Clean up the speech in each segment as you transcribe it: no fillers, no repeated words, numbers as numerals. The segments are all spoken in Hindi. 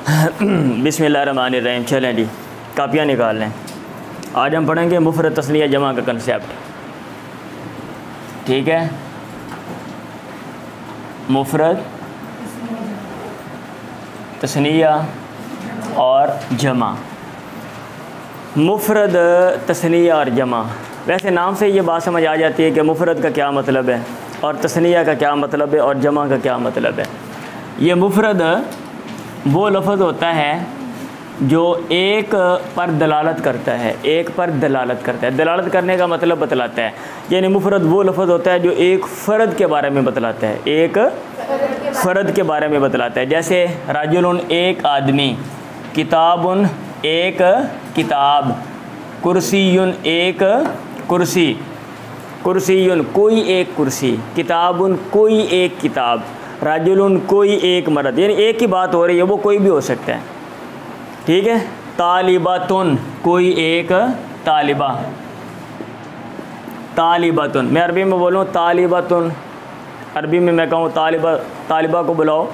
बिस्मिल्लाहिर्रहमानिर्रहीम। चलें जी, कापियाँ निकाल लें। आज हम पढ़ेंगे मुफरद तस्निया जमा का कंसेप्ट। ठीक है, मुफरद तस्निया और जमा। मुफरद तस्निया और जमा, वैसे नाम से ये बात समझ आ जाती है कि मुफरद का क्या मतलब है और तस्निया का क्या मतलब है और जमा का क्या मतलब है। ये मुफरद वो लफ्ज़ होता है जो एक पर दलालत करता है, एक पर दलालत करता है। दलालत करने का मतलब बतलाता है, यानी मुफरद वो लफ्ज़ होता है जो एक फ़र्द के बारे में बतलाता है, एक फ़र्द के बारे में बतलाता है। जैसे राजुलन एक आदमी, किताबुन एक किताब, कुर्सीयुन एक कुर्सी, कुर्सीयुन कोई एक कुर्सी, किताबुन कोई एक किताब, राजुलन कोई एक मर्द, यानी एक ही बात हो रही है, वो कोई भी हो सकता है। ठीक है, तालिबातुन कोई एक तालिबा, तालिबातुन, मैं अरबी में बोलूँ तालिबातुन, अरबी में मैं कहूँ तालिबा को बुलाओ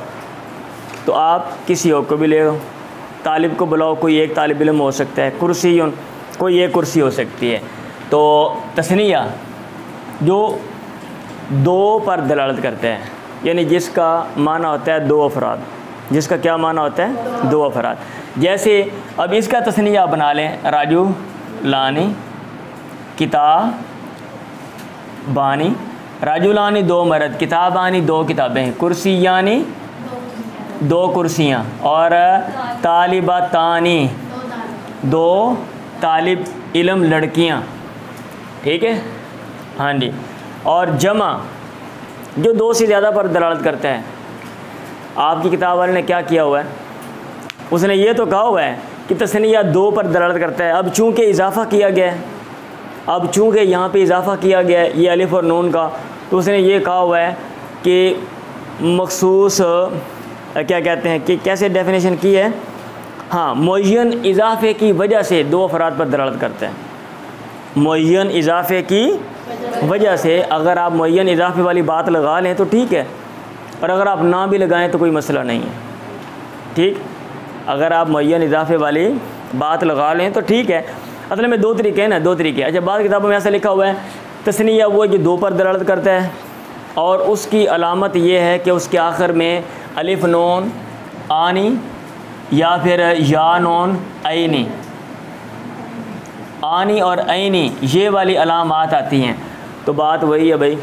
तो आप किसी और को भी ले लो। तालिब को बुलाओ, कोई एक तालिब इल्म हो सकता है। कुर्सीयुन कोई एक कुर्सी हो सकती है। तो तस्निया जो दो पर दलालत करते हैं, यानी जिसका माना होता है दो अफराद, जिसका क्या माना होता है दो अफराद। जैसे अब इसका तस्निया बना लें, राजू लानी किताबानी, राजू लानी दो मर्द, किताबानी दो किताबें, कुर्सी यानी दो कुर्सियाँ, और तालिबातानी दो तालिब इल्म लड़कियाँ। ठीक है, हाँ जी। और जमा जो दो से ज़्यादा पर दलालत करता है। आपकी किताब वाले ने क्या किया हुआ है, उसने ये तो कहा हुआ है कि तस्निया दो पर दलालत करता है। अब चूँकि इजाफ़ा किया गया है, अब चूँकि यहाँ पे इजाफ़ा किया गया है ये अलिफ और नून का, तो उसने ये कहा हुआ है कि मखसूस क्या कहते हैं कि कैसे डेफिनेशन की है, हाँ, मुअय्यन इजाफ़े की वजह से दो अफराद पर दलालत करते हैं। मुअय्यन इजाफ़े की वजह से, अगर आप मुअय्यन इजाफ़े वाली बात लगा लें तो ठीक है, और अगर आप ना भी लगाएं तो कोई मसला नहीं है। ठीक, अगर आप मुअय्यन इजाफ़े वाली बात लगा लें तो ठीक है। असल में दो तरीके हैं ना, दो तरीके। अच्छा, बाद किताबों में ऐसा लिखा हुआ है तस्निया वो जो दो पर दलालत करता है, और उसकी अलामत ये है कि उसके आखिर में अलिफ नून आनी या फिर या नून ऐनी, आनी और ऐनी ये वाली अलामात आती हैं। तो बात वही है भाई,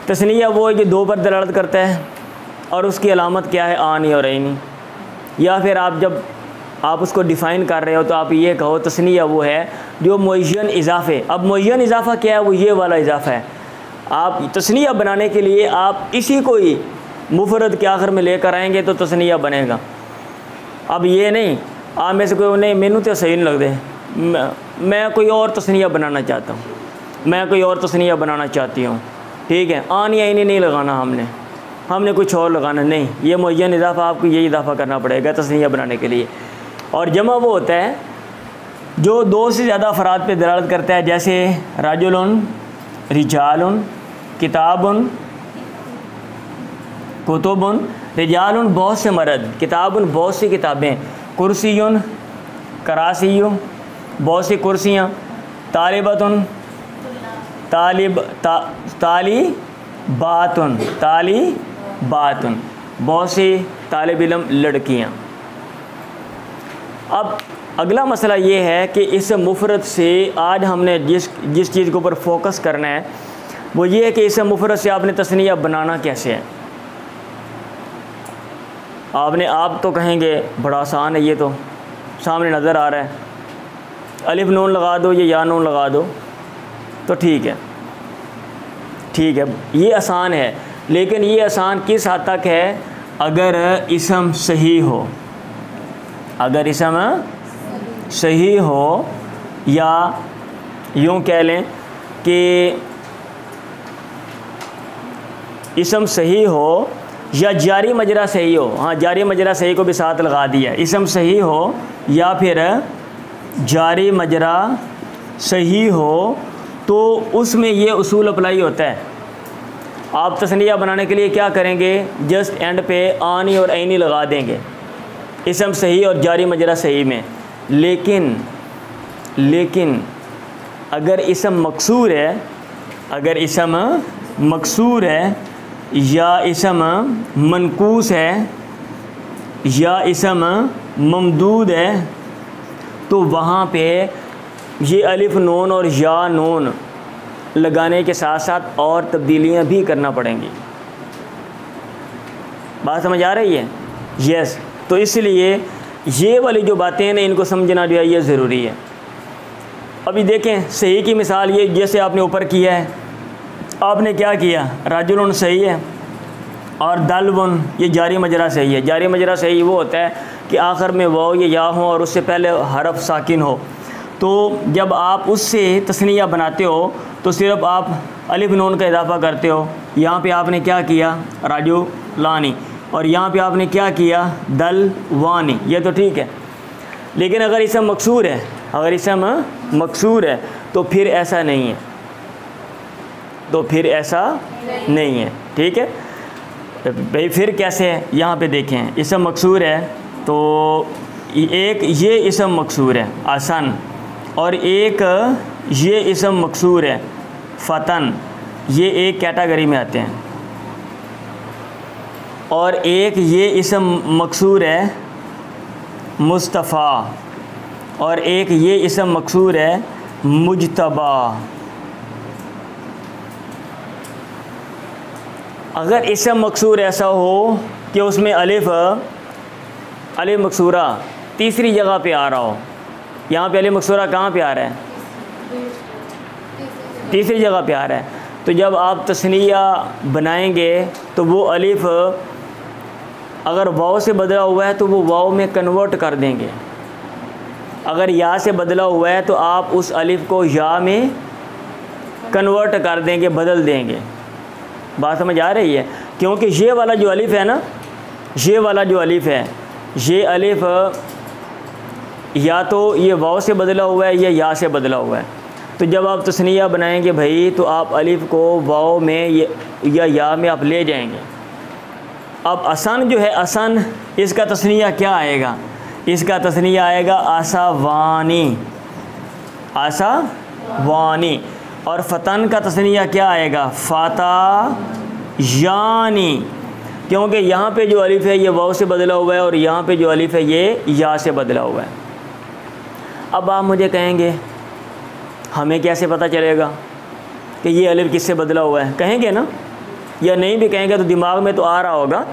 तस्निया वो है कि दो पर दलालत करता है और उसकी अलामत क्या है, आनी और ऐनी। या फिर आप जब आप उसको डिफ़ाइन कर रहे हो तो आप ये कहो तस्निया वो है जो मुअय्यन इजाफ़े। अब मुअय्यन इजाफ़ा क्या है, वो ये वाला इजाफ़ा है। आप तस्निया बनाने के लिए आप इसी को ही मुफरद के आखिर में लेकर आएंगे तो तस्निया बनेगा। अब ये नहीं आप में से कोई नहीं मैनू तो सही नहीं लगते, मैं कोई और तस्निया बनाना चाहता हूँ, मैं कोई और तस्निया बनाना चाहती हूँ। ठीक है, आनी आनी नहीं लगाना, हमने कुछ और लगाना नहीं। ये मुअय्यन इजाफ़ा आपको यही इजाफ़ा करना पड़ेगा तस्निया बनाने के लिए। और जमा वो होता है जो दो से ज़्यादा अफराद पे दलालत करता है। जैसे राजुलन रिजालुन, किताबुन कुतुबुन, रिजालुन बहुत से मर्द, किताबुन बहुत सी किताबें, कुर्सीयुन करासीयु बहुत सी कुर्सियाँ, तालिबतुन तालिबातुन बहुत सी तालिब इल्म लड़कियाँ। अब अगला मसला ये है कि इस मुफरद से आज हमने जिस चीज़ के ऊपर फोकस करना है वो ये है कि इस मुफरद से आपने तस्निया बनाना कैसे है। आप तो कहेंगे बड़ा आसान है, ये तो सामने नज़र आ रहा है, अलिफ नून लगा दो या नून लगा दो तो ठीक है, ये आसान है। लेकिन ये आसान किस हद तक है, अगर इसम सही हो, अगर इसम सही हो, या यूँ कह लें कि इसम सही हो या जारी मजरा सही हो। हाँ, जारी मजरा सही को भी साथ लगा दिया। इसम सही हो या फिर जारी मजरा सही हो तो उसमें ये उसूल अप्लाई होता है। आप तस्निया बनाने के लिए क्या करेंगे, जस्ट एंड पे आनी और ऐनी लगा देंगे। इसम सही और जारी मजरा सही में। लेकिन अगर इसम मकसूर है, अगर इसम मकसूर है या इसम मनकूस है या इसम ममदूद है, तो वहाँ पे ये अलिफ नून और या नून लगाने के साथ साथ और तब्दीलियाँ भी करना पड़ेंगी। बात समझ आ रही है? यस। तो इसलिए ये वाली जो बातें हैं ना, इनको समझना जो है ये ज़रूरी है। अभी देखें सही की मिसाल, ये जैसे आपने ऊपर किया है, आपने क्या किया, राजुलन सही है और दलवन ये जारी मजरा सही है। जारी मजरा सही वो होता है कि आखिर में वाव या या हो और उससे पहले हरफ साकिन हो। तो जब आप उससे तस्निया बनाते हो तो सिर्फ आप अलिफ नून का इजाफा करते हो। यहाँ पे आपने क्या किया, राजू लानी, और यहाँ पे आपने क्या किया, दल वानी, ये तो ठीक है। लेकिन अगर इसम मकसूर है, अगर इसम मकसूर है तो फिर ऐसा नहीं है, तो फिर ऐसा नहीं है। ठीक है भाई, फिर कैसे है, यहाँ पे देखें, इसम मकसूर है तो एक ये इसम मकसूर है आसन, और एक ये इसम मकसूर है फ़तन, ये एक कैटेगरी में आते हैं, और एक ये इसम मकसूर है मुस्तफ़ा, और एक ये इसम मकसूर है मुजतबा। अगर इसम मकसूर ऐसा हो कि उसमें अलिफ मकसूरा तीसरी जगह पे आ रहा हो, यहाँ पे अलिफ मकसूरा कहाँ पे आ रहा है, तीसरी जगह पे आ रहा है, तो जब आप तस्निया बनाएंगे तो वो अलिफ अगर वाव से बदला हुआ है तो वो वाव में कन्वर्ट कर देंगे, अगर या से बदला हुआ है तो आप उस अलिफ को या में कन्वर्ट कर देंगे, बदल देंगे। बात समझ आ रही है? क्योंकि ये वाला जो अलिफ है ना, ये वाला जो अलिफ है, ये अलिफ या तो ये वाव से बदला हुआ है या से बदला हुआ है। तो जब आप तस्निया बनाएंगे भाई तो आप अलिफ को वाव में या में आप ले जाएंगे। अब असन जो है, असन इसका तस्निया क्या आएगा, इसका तस्निया आएगा आसावानी, आसावानी, और फ़तन का तस्निया क्या आएगा, फ़ाता यानी, क्योंकि यहाँ पे जो अलिफ है ये वाव से बदला हुआ है और यहाँ पे जो अलिफ है ये या से बदला हुआ है। अब आप मुझे कहेंगे हमें कैसे पता चलेगा कि ये अलिफ किससे बदला हुआ है, कहेंगे ना, या नहीं भी कहेंगे तो दिमाग में तो आ रहा होगा,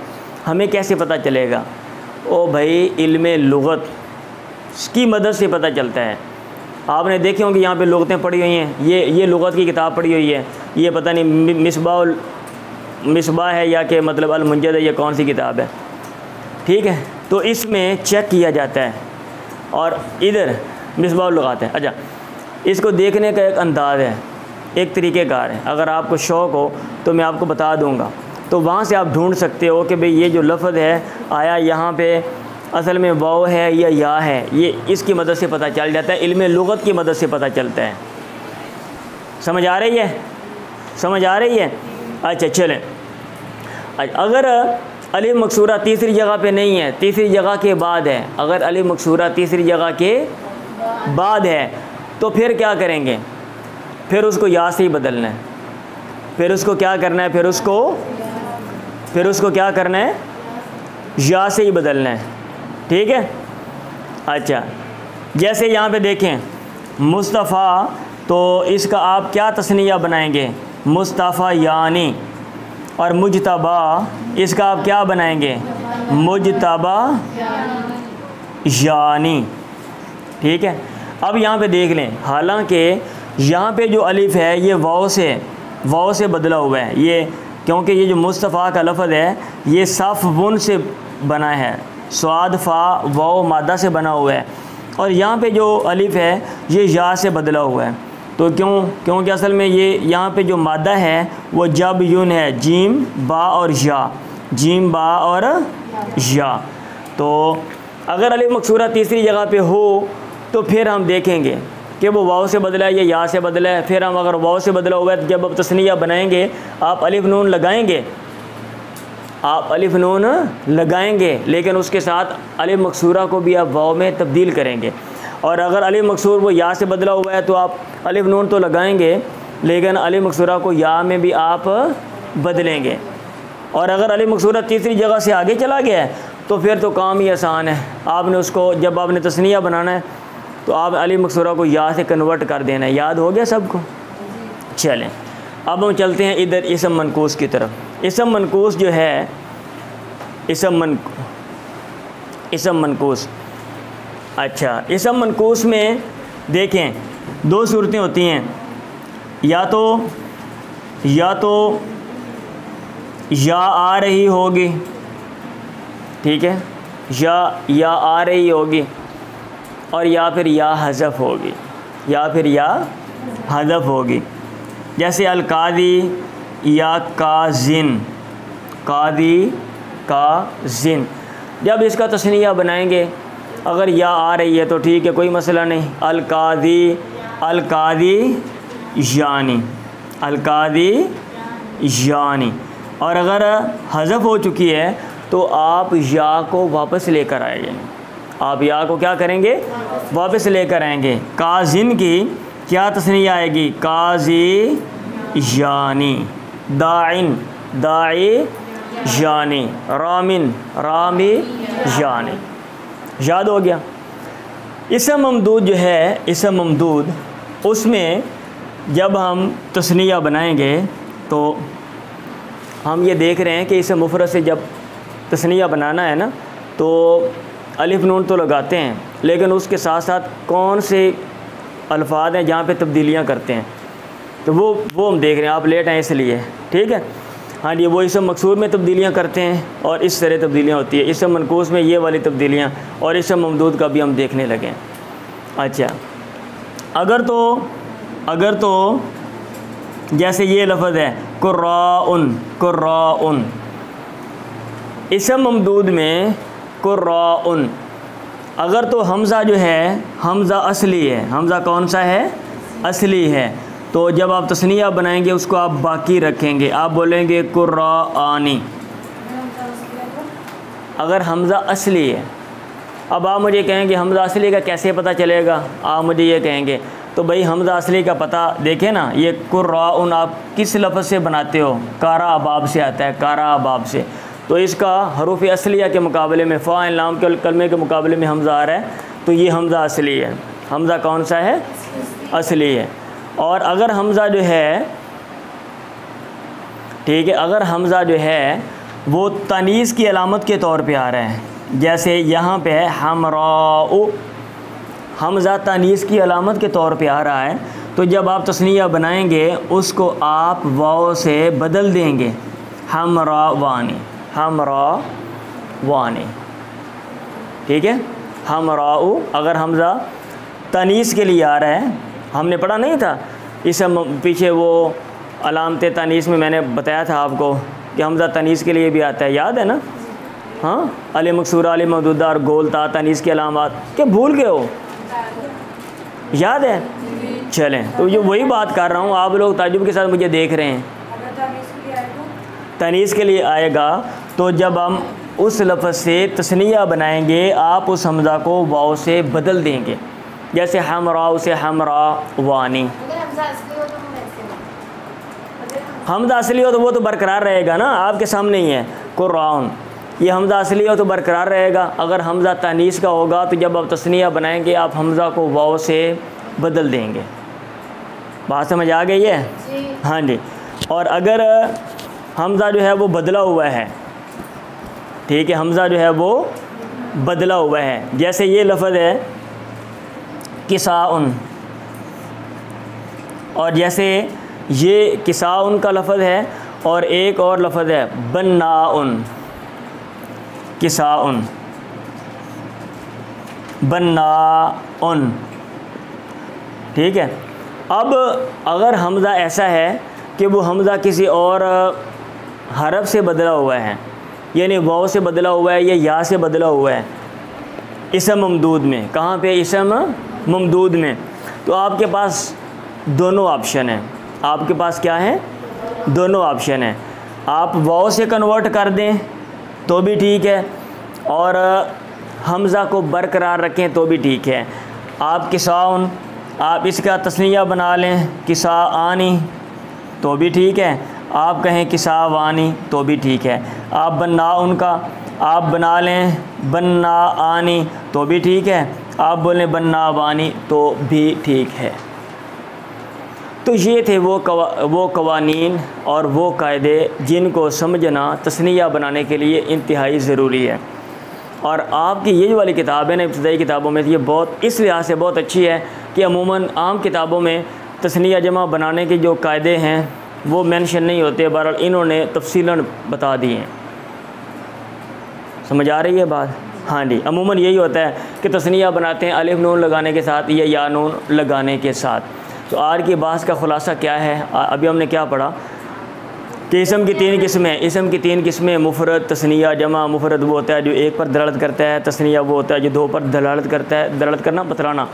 हमें कैसे पता चलेगा। ओ भाई, इल्मे लुगत की मदद से पता चलता है। आपने देखे होंगे यहाँ पे लुगतें पढ़ी हुई हैं, ये लुगत की किताब पढ़ी हुई है, ये पता नहीं मिसबाह है या कि मतलब अल-मुंजद है, ये कौन सी किताब है। ठीक है, तो इसमें चेक किया जाता है, और इधर मिसबाह लुगात है। अच्छा, इसको देखने का एक अंदाज़ है, एक तरीक़ेकार है। अगर आपको शौक़ हो तो मैं आपको बता दूँगा, तो वहाँ से आप ढूंढ सकते हो कि भाई ये जो लफ्ज़ है आया यहाँ पे असल में वाव है या है, ये इसकी मदद से पता चल जाता है, इल्मे लुगत की मदद से पता चलता है। समझ आ रही है? समझ आ रही है? अच्छा चलें, अगर अलिफ मकसूरा तीसरी जगह पे नहीं है, तीसरी जगह के बाद है, अगर अलिफ मकसूरा तीसरी जगह के बाद है तो फिर क्या करेंगे, फिर उसको या से ही बदलना है, फिर उसको क्या करना है, फिर उसको क्या करना है, या से ही बदलना है। ठीक है। अच्छा, जैसे यहाँ पे देखें मुस्तफ़ा, तो इसका आप क्या तस्निया बनाएंगे, मुस्तफ़ा यानी, और मुजतबा इसका आप क्या बनाएंगे, मुजतबा यानी। ठीक है। अब यहाँ पे देख लें, हालांकि यहाँ पे जो अलिफ है ये वाव से बदला हुआ है, ये क्योंकि ये जो मुस्तफ़ा का लफ्ज़ है ये साफ वुन से बना है, स्वाद फ़ा वाव मादा से बना हुआ है, और यहाँ पे जो अलिफ है ये या से बदला हुआ है। तो क्योंकि असल में ये यहाँ पे जो मादा है वो जब यून है, जीम बा और या, जीम बा और या। तो अगर अलिफ मकसूरा तीसरी जगह पे हो तो फिर हम देखेंगे कि वो वाव से बदला है या से बदला है। फिर हम अगर वाव से बदला हुआ है तो जब आप तस्निया बनाएंगे आप अलिफ नून लगाएंगे, आप अलिफ नून लगाएंगे, लेकिन उसके साथ अलिफ मकसूरा को भी आप वाव में तब्दील करेंगे। और अगर अलिफ मकसूर वो या से बदला हुआ है तो आप अलिफ नून तो लगाएंगे, लेकिन अलिफ मकसूरा को या में भी आप बदलेंगे। और अगर अलिफ मकसूरा तीसरी जगह से आगे चला गया है तो फिर तो काम ही आसान है। आपने उसको, जब आपने तस्निया बनाना है तो आप अलिफ मकसूरा को या से कन्वर्ट कर देना है। याद हो गया सबको? चलें, अब हम चलते हैं इधर इसम मनकूस की तरफ। इसम मनकूस जो है, इसम मनकूस, अच्छा, इसम मनकूस में देखें दो सूरतें होती हैं, या तो या आ रही होगी, ठीक है, या आ रही होगी, और या फिर या हज़फ होगी, या फिर या हज़फ होगी। जैसे अलकादी या काजिन, कादी काजिन, जब इसका तस्निया बनाएंगे अगर या आ रही है तो ठीक है, कोई मसला नहीं। अलकादी, अलकादी यानी, अलकादी यानी। और अगर हज़फ हो चुकी है तो आप या को वापस लेकर आएंगे, आप या को क्या करेंगे? वापस लेकर आएंगे। काजिन की क्या तस्नीया आएगी? काजी यानी, दाइन, दाई यानी, रामिन, रामी यानी। याद हो गया? इसम ममदूद जो है, इसम ममदूद, उसमें जब हम तस्निया बनाएंगे तो हम ये देख रहे हैं कि इसे मुफरद से जब तस्निया बनाना है ना तो अलिफ नून तो लगाते हैं, लेकिन उसके साथ साथ कौन से अल्फाज हैं जहाँ पे तब्दीलियाँ करते हैं, तो वो हम देख रहे हैं। आप लेट हैं इसलिए, ठीक है। हाँ जी, वो इसम मकसूर में तब्दीलियाँ करते हैं और इस तरह तब्दीलियाँ होती है। इसम मनकूस में ये वाली तब्दीलियाँ, और इसम ममदूद का भी हम देखने लगे हैं। अच्छा, अगर तो जैसे ये लफ्ज़ है कुर्राउन, कुर्राउन, इसम ममदूद में कुर्राउन, अगर तो हमज़ा जो है, हमज़ा असली है, हमज़ा कौन सा है? असली है। तो जब आप तस्निया बनाएंगे उसको आप बाकी रखेंगे, आप बोलेंगे कुर्राआनी। अगर हमज़ा असली है, अब आप मुझे कहेंगे हमज़ा असली का कैसे पता चलेगा? आप मुझे ये कहेंगे तो भाई हमज़ा असली का पता देखें ना, ये कुर्राउन आप किस लफ्ज़ से बनाते हो? कारा अबाब से आता है, कारा अबाब से। तो इसका हरूफ असलिया के मुकाबले में, फ़ा लाम के कलमे के मुकाबले में हमज़ा आ रहा है, तो ये हमज़ा असली है। हमज़ा कौन सा है? असली है। और अगर हमज़ा जो है, ठीक है, अगर हमज़ा जो है वो तनीस की अलामत के तौर पे आ रहा है, जैसे यहाँ पे है हमराउ, हमज़ा तनीस की अलामत के तौर पे आ रहा है, तो जब आप तस्निया बनाएंगे उसको आप वाव से बदल देंगे, हमरावानी, हमरावानी, ठीक है। हमराउ अगर हमज़ा तनीस के लिए आ रहा है, हमने पढ़ा नहीं था इस पीछे वो अलामत तनीस में, मैंने बताया था आपको कि हमज़ा तनीस के लिए भी आता है, याद है ना? हाँ, अली मकसूरा, अली ममदूदा और गोलता तनीस की अलामत, क्या भूल गए हो? याद है? चलें, तो ये वही बात कर रहा हूँ, आप लोग ताज्जुब के साथ मुझे देख रहे हैं। तनीस के लिए आएगा तो जब हम उस लफ्ज़ से तस्निया बनाएंगे आप उस हमज़ा को वाव से बदल देंगे, जैसे हमराउ से हमरावानी। हमज़ा असली हो तो वो तो बरकरार रहेगा ना, आपके सामने ही है कुर्राउन, ये हमज़ा असली हो तो बरकरार रहेगा। अगर हमज़ा तानीस का होगा तो जब आप तस्निया बनाएंगे आप हमज़ा को वाव से बदल देंगे। बात समझ आ गई है? हाँ जी। और अगर हमज़ा जो है वो बदला हुआ है, ठीक है, हमज़ा जो है वो बदला हुआ है, जैसे ये लफ्ज़ है किसाउन, और जैसे ये किसाउन का लफ्ज़ है, और एक और लफ्ज़ है बन्नाउन, किसाउन, बन्नाउन, ठीक है। अब अगर हमज़ा ऐसा है कि वो हमज़ा किसी और हरफ से बदला हुआ है, यानी वाव से बदला हुआ है या या से बदला हुआ है इसम ममदूद में, कहाँ पे? इसम ममदूद में, तो आपके पास दोनों ऑप्शन हैं। आपके पास क्या है? दोनों ऑप्शन हैं। आप वाव से कन्वर्ट कर दें तो भी ठीक है, और हमज़ा को बरकरार रखें तो भी ठीक है। आप किसाउन, आप इसका तस्निया बना लें किसा आनी तो भी ठीक है, आप कहें किसा वानी तो भी ठीक है। आप बन्ना उनका आप बना लें बन्ना आनी तो भी ठीक है, आप बोलें बन्ना वानी तो भी ठीक है। तो ये थे वो कवानीन और वो कायदे जिनको समझना तस्निया बनाने के लिए इंतहाई ज़रूरी है। और आपकी ये वाली किताब है ना, इब्तिदाई किताबों में ये बहुत इस लिहाज से बहुत अच्छी है कि अमूमन आम किताबों में तस्निया जमा बनाने के जो कायदे हैं वो मेंशन नहीं होते, बहरहाल इन्होंने तफसीलन बता दिए हैं। समझ आ रही है बात? हाँ जी, अमूमन यही होता है कि तस्निया बनाते हैं अलिफ नून लगाने के साथ या या नून लगाने के साथ। तो आज की बात का ख़ुलासा क्या है, अभी हमने क्या पढ़ा कि इसम की 3 किस्में, इसम की 3 किस्में मुफरद, तस्निया, जमा। मुफरद वो होता है जो एक पर दलालत करता है, तस्निया वो होता है जो 2 पर दलालत करता है, दलालत करना बतलाना,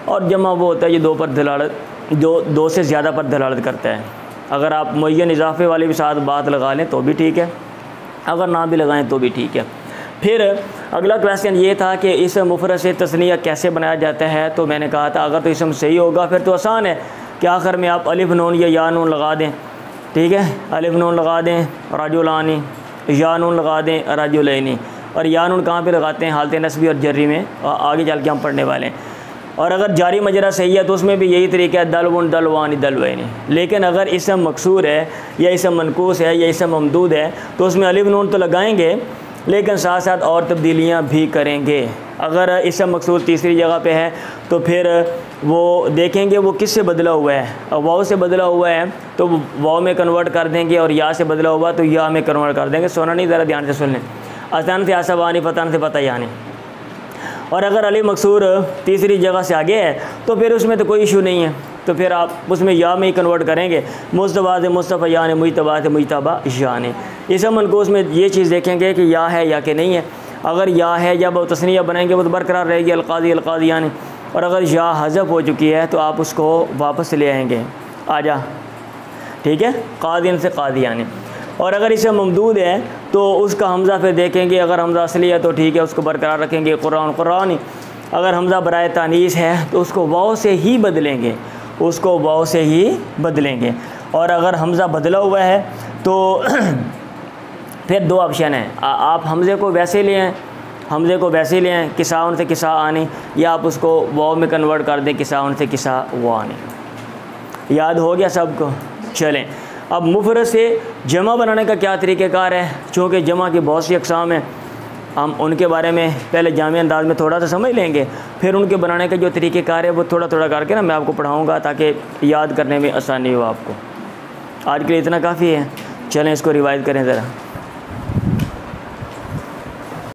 और जमा वो होता है जो 2 पर दलालत, जो 2 से ज़्यादा पर दलालत करता है। अगर आप मुय्यन इजाफे वाले भी साथ बात लगा लें तो भी ठीक है, अगर ना भी लगाएं तो भी ठीक है। फिर अगला क्वेश्चन ये था कि इस मुफरद से तस्निया कैसे बनाया जाता है। तो मैंने कहा था अगर तो इसम सही होगा फिर तो आसान है कि आखिर में आप अलिफ नून या नून लगा दें, ठीक है, अलिफ नून लगा दें रजुलानी, या नून लगा दें रजुलैनी। और या नून कहाँ पे लगाते हैं? हालत नस्बी और जर्री में, आगे चल के हम पढ़ने वाले हैं। और अगर जारी मजरा सही है तो उसमें भी यही तरीका है, दलवन दलवानी दलवैनी। लेकिन अगर इसम मकसूर है या इसम मनकूस है या इसम ममदूद है तो उसमें अलिफ नून तो लगाएंगे लेकिन साथ साथ और तब्दीलियाँ भी करेंगे। अगर इसम मकसूर तीसरी जगह पे है तो फिर वो देखेंगे वो किससे बदला हुआ है, वाव से बदला हुआ है तो वाव में कन्वर्ट कर देंगे, और या से बदला हुआ तो या में कन्वर्ट कर देंगे। सोना नहीं, ज़रा ध्यान से सुन लें। आसान से आसावानी, पतान से पता यानी। और अगर अली मकसूर तीसरी जगह से आगे है तो फिर उसमें तो कोई इशू नहीं है, तो फिर आप उसमें या में ही कन्वर्ट करेंगे। मुस्तफ़ा से मुस्तफ़ा यानी, मुजतबा से मुजतबा यानी। इसम मनकूस में ये चीज़ देखेंगे कि या है या कि नहीं है। अगर या है या वो तस्निया बनाएंगे वो तो बरकरार रहेगी अलकादी अलकादी यानी। और अगर या हज़फ हो चुकी है तो आप उसको वापस ले आएंगे, आजा, ठीक है, कादिन से कादियानी। और अगर इसे ममदूद है तो उसका हमज़ा फिर देखेंगे, अगर हमज़ा असली है तो ठीक है उसको बरकरार रखेंगे, कुरान कुरानी। अगर हमज़ा बराए तानीस है तो उसको वाव से ही बदलेंगे, उसको वाव से ही बदलेंगे। और अगर हमज़ा बदला हुआ है तो फिर 2 ऑप्शन है, आप हमज़े को वैसे ले आएँ, हमज़े को वैसे ले आएँ किसाउन से किसा आने, या आप उसको वाव में कन्वर्ट कर दें किसाउन से किसा वानी। याद हो गया सबको? चलें अब मुफरद से जमा बनाने का क्या तरीक़ेकार है। चूँकि जमा की बहुत सी अक़साम हैं, हम उनके बारे में पहले जामी अंदाज में थोड़ा सा समझ लेंगे, फिर उनके बनाने का जो तरीक़ेकार है वो थोड़ा थोड़ा करके ना मैं आपको पढ़ाऊँगा ताकि याद करने में आसानी हो आपको। आज के लिए इतना काफ़ी है, चलें इसको रिवाइज़ करें ज़रा।